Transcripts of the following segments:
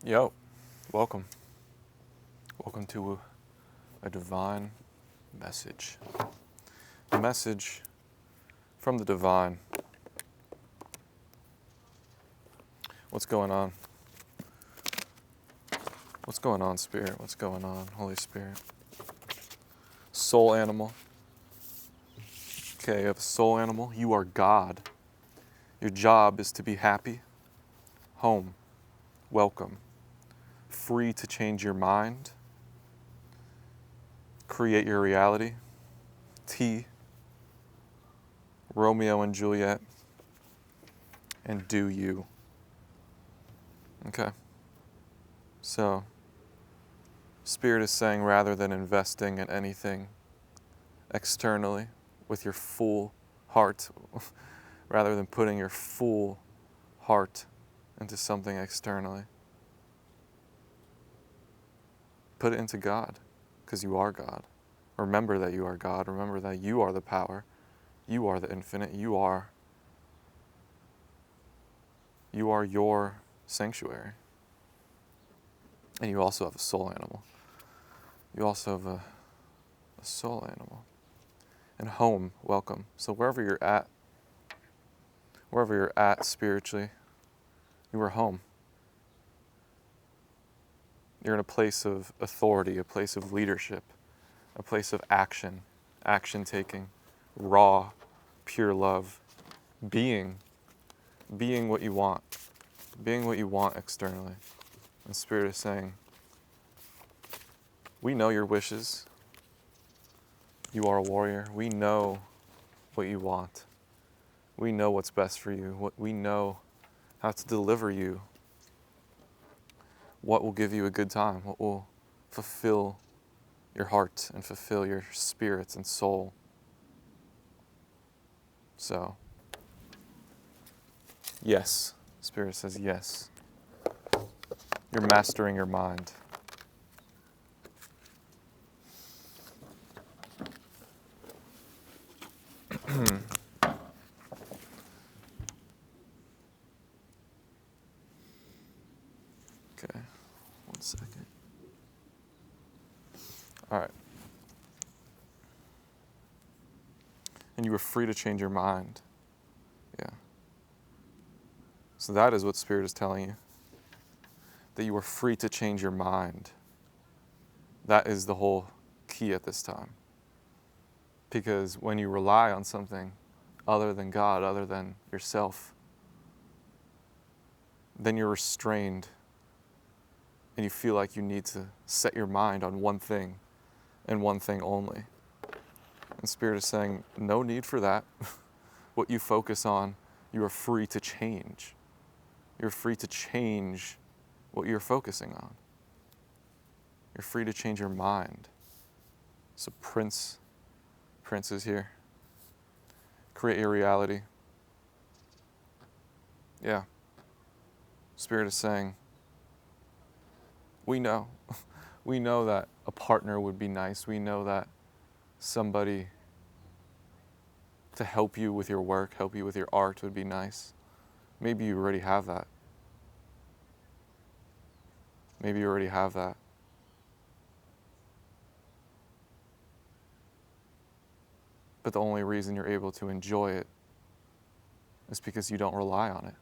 Yo, welcome. Welcome to a divine message. A message from the divine. What's going on? What's going on, Spirit? What's going on, Holy Spirit? Soul animal. Okay, you have a soul animal. You are God. Your job is to be happy, home, welcome, free to change your mind, create your reality. T, Romeo and Juliet, and do you. Okay. So, Spirit is saying rather than investing in anything externally with your full heart, rather than putting your full heart into something externally, put it into God, because you are God. Remember that you are God. Remember that you are the power. You are the infinite. You are your sanctuary. And you also have a soul animal. You also have a soul animal. And home, welcome. So wherever you're at spiritually, you are home. You're in a place of authority, a place of leadership, a place of action taking, raw, pure love, being what you want externally. And Spirit is saying, we know your wishes. You are a warrior. We know what you want. We know what's best for you. We know how to deliver you. What will give you a good time? What will fulfill your heart and fulfill your spirit and soul? So, yes. Spirit says yes. You're mastering your mind. Okay, 1 second. All right. And you were free to change your mind. Yeah. So that is what Spirit is telling you. That you are free to change your mind. That is the whole key at this time. Because when you rely on something other than God, other than yourself, then you're restrained and you feel like you need to set your mind on one thing and one thing only. And Spirit is saying, no need for that. What you focus on, you are free to change. You're free to change what you're focusing on. You're free to change your mind. So Prince is here. Create your reality. Yeah. Spirit is saying, we know. We know that a partner would be nice. We know that somebody to help you with your work, help you with your art would be nice. Maybe you already have that. Maybe you already have that. But the only reason you're able to enjoy it is because you don't rely on it.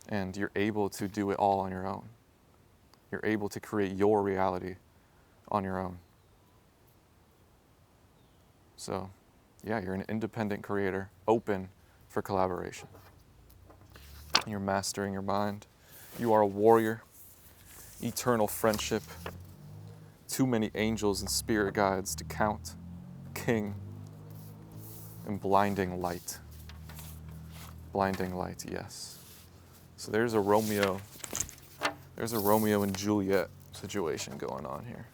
And you're able to do it all on your own. You're able to create your reality on your own. So, yeah, you're an independent creator, open for collaboration. You're mastering your mind. You are a warrior, eternal friendship, too many angels and spirit guides to count, king, and blinding light. Blinding light, yes. So there's a Romeo and Juliet situation going on here.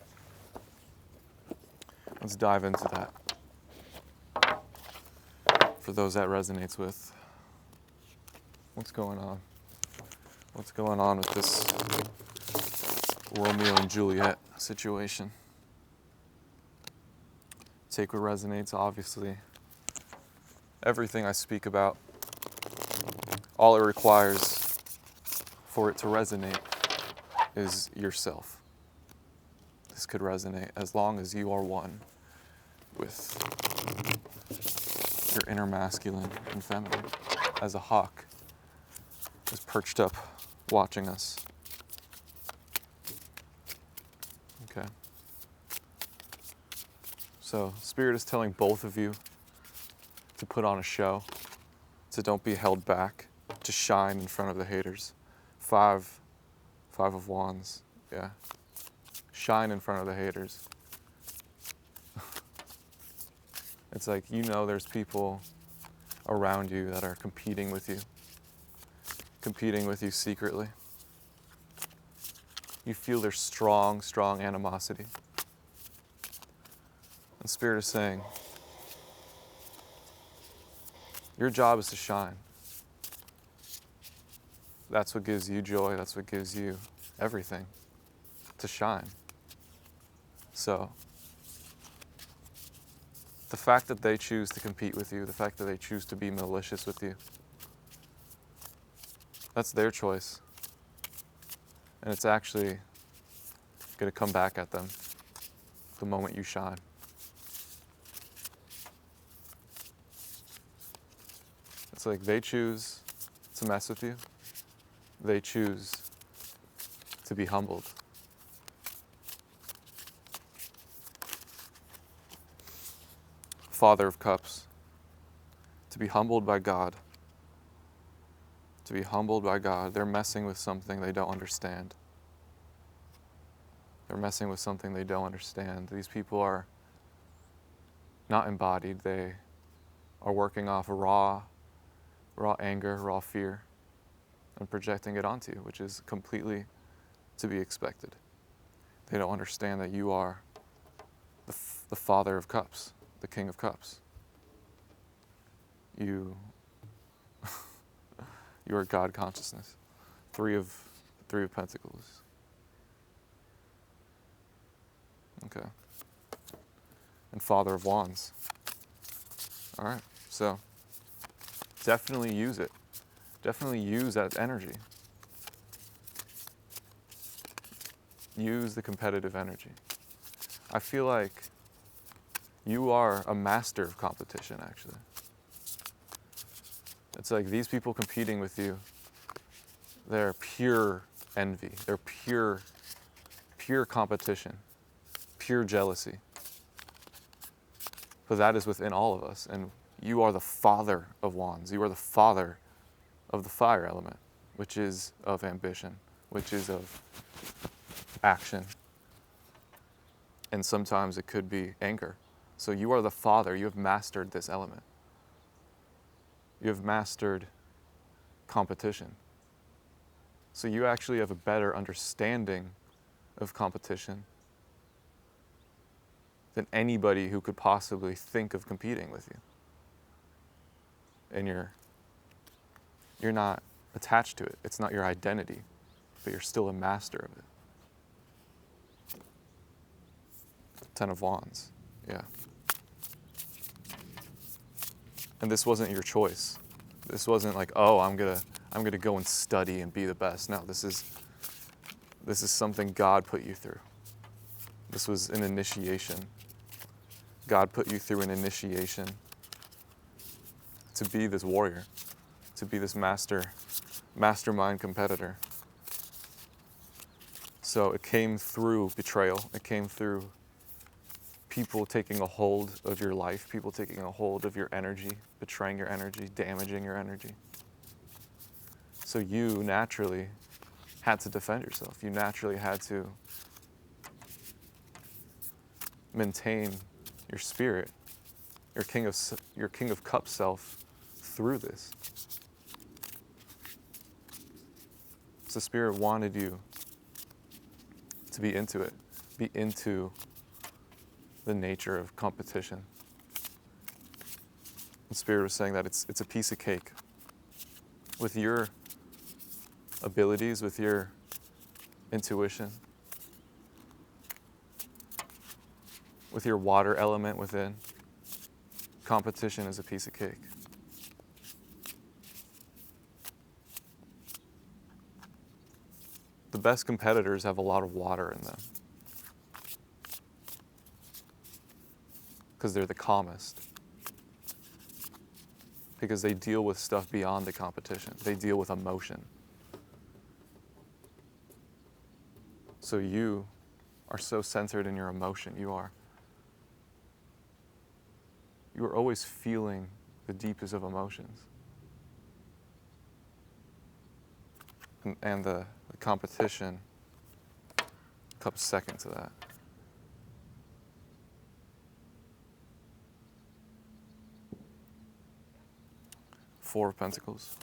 Let's dive into that. For those that resonates with, what's going on? What's going on with this Romeo and Juliet situation? Take what resonates, obviously. Everything I speak about, all it requires for it to resonate is yourself. This could resonate as long as you are one with your inner masculine and feminine, as a hawk is perched up watching us. Okay. So Spirit is telling both of you to put on a show, to don't be held back, to shine in front of the haters. Five of Wands, yeah. Shine in front of the haters. It's like, you know, there's people around you that are competing with you secretly. You feel their strong, strong animosity. And Spirit is saying, your job is to shine. That's what gives you joy. That's what gives you everything, to shine. So, the fact that they choose to compete with you, the fact that they choose to be malicious with you, that's their choice. And it's actually going to come back at them the moment you shine. It's like they choose to mess with you. They choose to be humbled. Father of Cups, to be humbled by God. To be humbled by God. They're messing with something they don't understand. They're messing with something they don't understand. These people are not embodied. They are working off raw anger, raw fear, and projecting it onto you, which is completely to be expected. They don't understand that you are the Father of Cups, the King of Cups. You are God consciousness. Three of Pentacles. Okay. And Father of Wands. All right. So definitely use it. Definitely use that energy. Use the competitive energy. I feel like you are a master of competition, actually. It's like these people competing with you, they're pure envy. They're pure competition, pure jealousy. But that is within all of us. And you are the Father of Wands. You are the Father of the fire element, which is of ambition, which is of action. And sometimes it could be anger. So you are the Father. You have mastered this element. You have mastered competition. So you actually have a better understanding of competition than anybody who could possibly think of competing with you. And you're not attached to it. It's not your identity, but you're still a master of it. Ten of Wands, yeah. And this wasn't your choice. This wasn't like, oh, I'm gonna go and study and be the best. No, this is something God put you through. This was an initiation. God put you through an initiation to be this warrior, to be this mastermind competitor. So it came through betrayal. It came through people taking a hold of your life, people taking a hold of your energy, betraying your energy, damaging your energy. So you naturally had to defend yourself. You naturally had to maintain your spirit, your King of Cups self through this. So Spirit wanted you to be into it, be into the nature of competition. And Spirit was saying that it's a piece of cake. With your abilities, with your intuition, with your water element within, competition is a piece of cake. The best competitors have a lot of water in them because they're the calmest. Because they deal with stuff beyond the competition. They deal with emotion. So you are so centered in your emotion. You are always feeling the deepest of emotions. And the competition comes second to that. Four of Pentacles.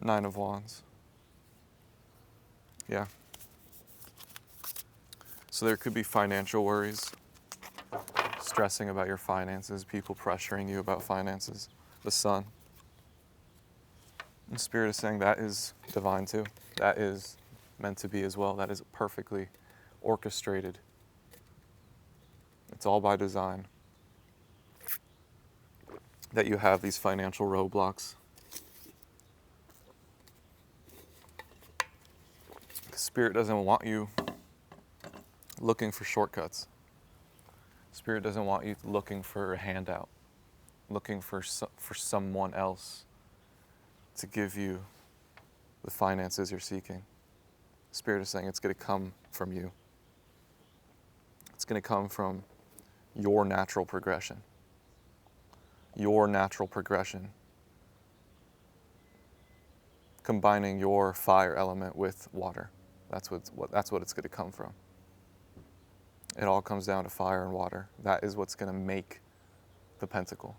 Nine of Wands. Yeah. So there could be financial worries, stressing about your finances, people pressuring you about finances. The Sun. And Spirit is saying that is divine too. That is meant to be as well. That is perfectly orchestrated. It's all by design that you have these financial roadblocks. Spirit doesn't want you looking for shortcuts. Spirit doesn't want you looking for a handout, looking for someone else to give you the finances you're seeking. Spirit is saying it's going to come from you. It's going to come from your natural progression. Your natural progression. Combining your fire element with water. That's what it's going to come from. It all comes down to fire and water. That is what's going to make the pentacle.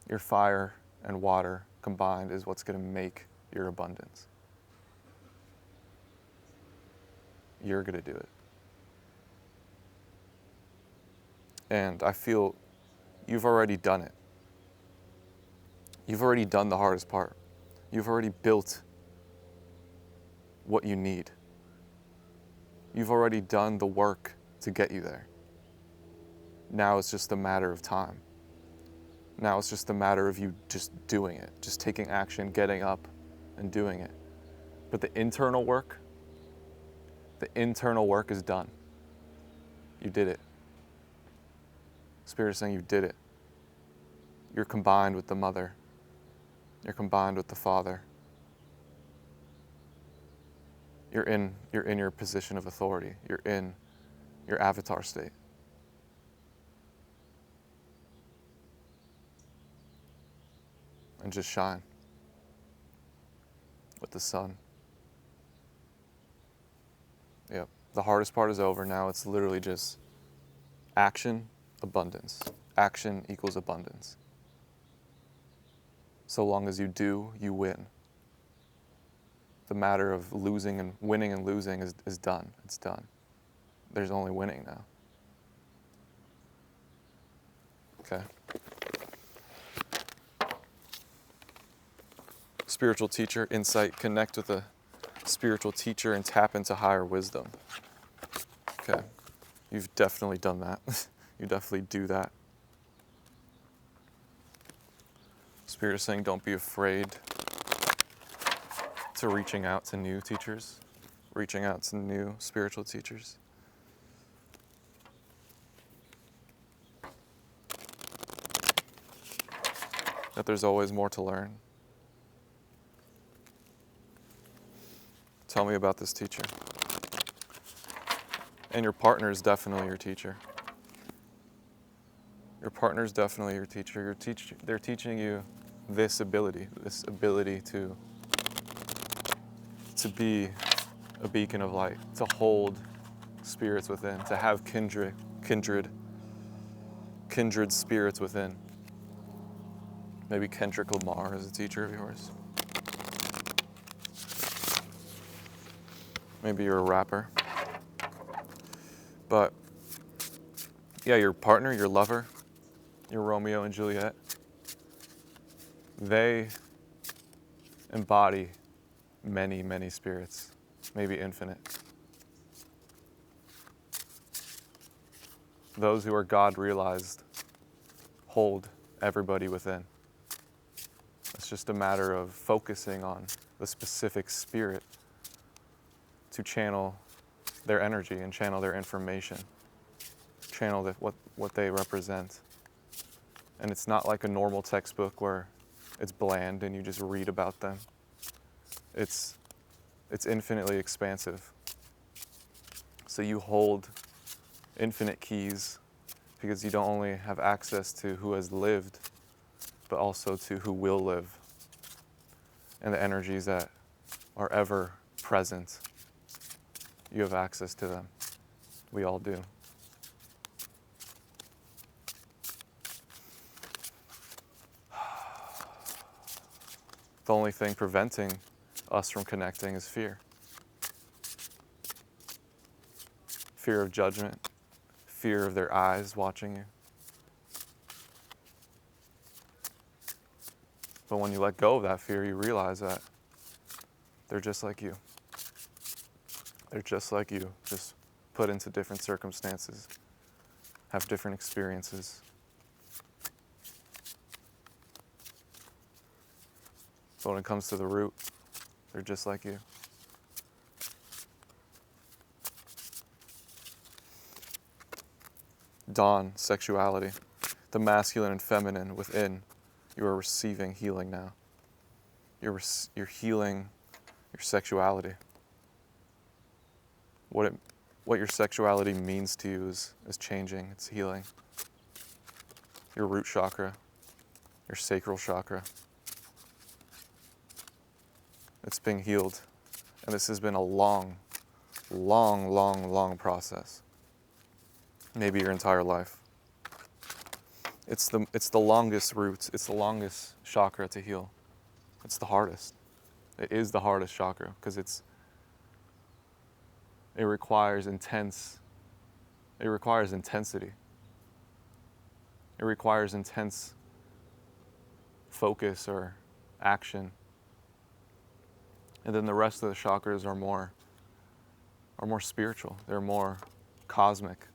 Your fire and water combined is what's going to make your abundance. You're going to do it. And I feel you've already done it. You've already done the hardest part. You've already built what you need. You've already done the work to get you there. Now it's just a matter of time. Now it's just a matter of you just doing it, just taking action, getting up and doing it. But the internal work is done. You did it. Spirit is saying you did it. You're combined with the Mother. You're combined with the Father. You're in your position of authority. You're in your avatar state. And just shine with the sun. Yep. The hardest part is over. Now it's literally just action, abundance. Action equals abundance. So long as you do, you win. The matter of losing and winning and losing is done. It's done. There's only winning now. Okay. Spiritual teacher, insight, connect with a spiritual teacher and tap into higher wisdom. Okay. You've definitely done that. You definitely do that. Spirit is saying don't be afraid to reaching out to new teachers, reaching out to new spiritual teachers. That there's always more to learn. Tell me about this teacher. And your partner is definitely your teacher. Your partner is definitely your teacher. They're teaching you this ability to be a beacon of light, to hold spirits within, to have kindred spirits within. Maybe Kendrick Lamar is a teacher of yours. Maybe you're a rapper. But yeah, your partner, your lover, your Romeo and Juliet, they embody many, many spirits, maybe infinite. Those who are God realized hold everybody within. It's just a matter of focusing on the specific spirit to channel their energy and channel their information, channel what they represent. And it's not like a normal textbook where it's bland and you just read about them. It's infinitely expansive. So you hold infinite keys because you don't only have access to who has lived, but also to who will live and the energies that are ever present. You have access to them. We all do. The only thing preventing us from connecting is fear. Fear of judgment, fear of their eyes watching you. But when you let go of that fear, you realize that they're just like you. They're just like you, just put into different circumstances, have different experiences. But when it comes to the root, they're just like you. Dawn, sexuality, the masculine and feminine within, you are receiving healing now. You're healing your sexuality. What your sexuality means to you is changing, it's healing. Your root chakra, your sacral chakra, it's being healed. And this has been a long process. Maybe your entire life. It's the longest root, it's the longest chakra to heal. It's the hardest. It is the hardest chakra because it requires intensity. It requires intense focus or action. And then the rest of the chakras are more spiritual. They're more cosmic.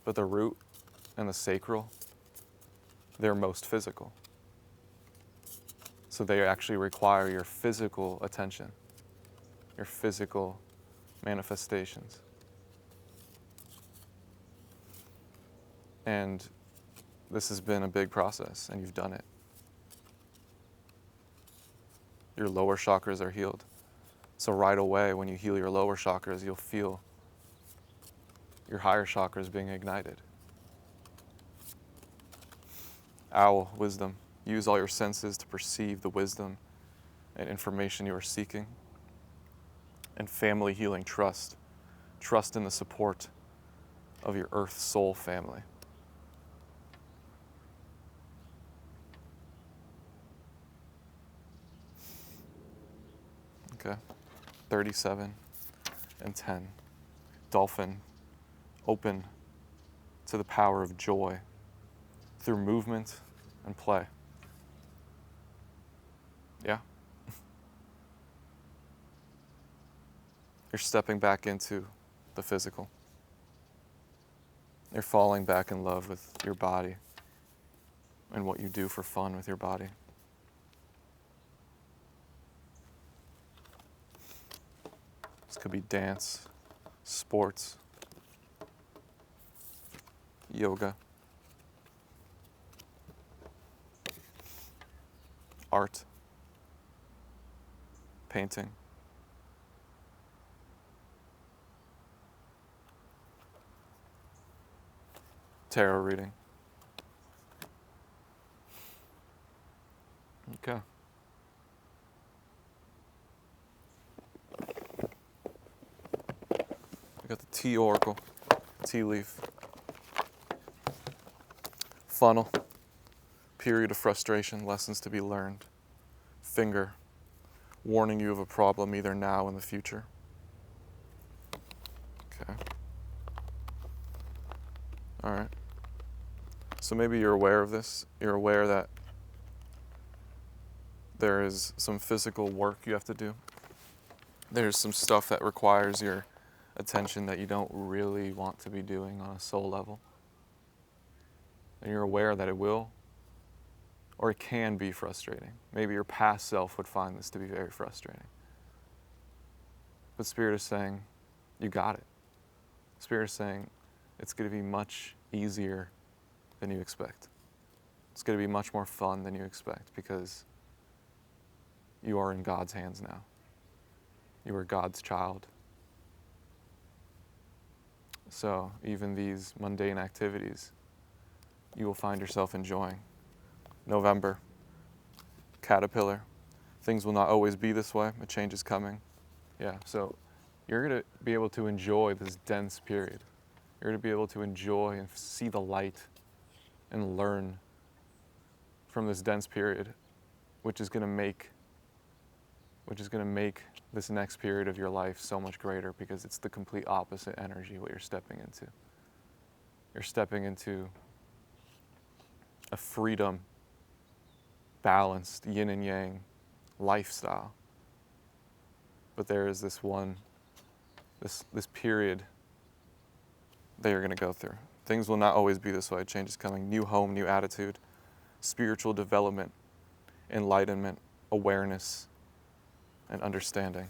But the root and the sacral, they're most physical. So they actually require your physical attention, your physical manifestations. And this has been a big process, and you've done it. Your lower chakras are healed. So right away, when you heal your lower chakras, you'll feel your higher chakras being ignited. Owl, wisdom. Use all your senses to perceive the wisdom and information you are seeking. And family healing, trust. Trust in the support of your earth soul family. Okay, 37 and 10. Dolphin, open to the power of joy through movement and play. Yeah? You're stepping back into the physical. You're falling back in love with your body and what you do for fun with your body. This could be dance, sports, yoga, art, painting. Tarot reading. Okay. I got the tea oracle, tea leaf. Funnel, period of frustration, lessons to be learned. Finger, warning you of a problem either now or in the future. Okay. All right. So maybe you're aware of this. You're aware that there is some physical work you have to do. There's some stuff that requires your attention that you don't really want to be doing on a soul level. And you're aware that it will, or it can be frustrating. Maybe your past self would find this to be very frustrating. But Spirit is saying, you got it. Spirit is saying, it's going to be much easier than you expect. It's going to be much more fun than you expect because you are in God's hands now. You are God's child. So even these mundane activities, you will find yourself enjoying. November, caterpillar. Things will not always be this way. A change is coming. Yeah, so you're going to be able to enjoy this dense period. You're going to be able to enjoy and see the light and learn from this dense period, which is going to make this next period of your life so much greater because it's the complete opposite energy what you're stepping into. You're stepping into a freedom, balanced yin and yang lifestyle. But there is this period that you're going to go through. Things will not always be this way. Change is coming. New home, new attitude, spiritual development, enlightenment, awareness, and understanding.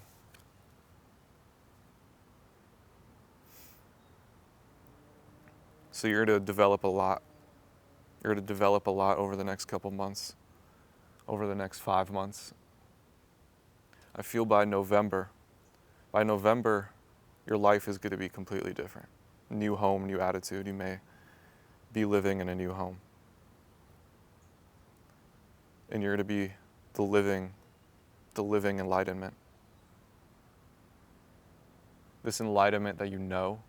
So you're to develop a lot. You're to develop a lot over the next couple months, over the next 5 months. I feel by November, your life is going to be completely different. New home, new attitude. You may be living in a new home. And you're going to be the living enlightenment. This enlightenment that you know,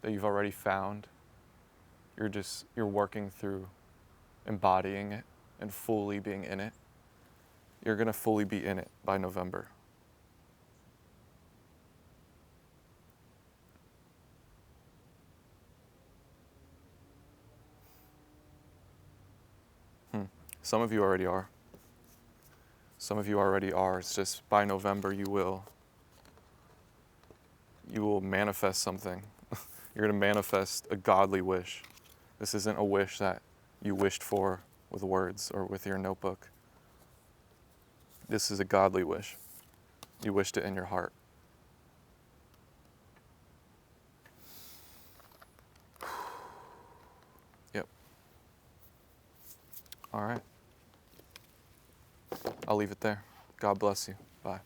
that you've already found, you're working through embodying it and fully being in it. You're going to fully be in it by November. Some of you already are. Some of you already are. It's just by November you will manifest something. You're going to manifest a godly wish. This isn't a wish that you wished for with words or with your notebook. This is a godly wish. You wished it in your heart. Yep. All right. I'll leave it there. God bless you. Bye.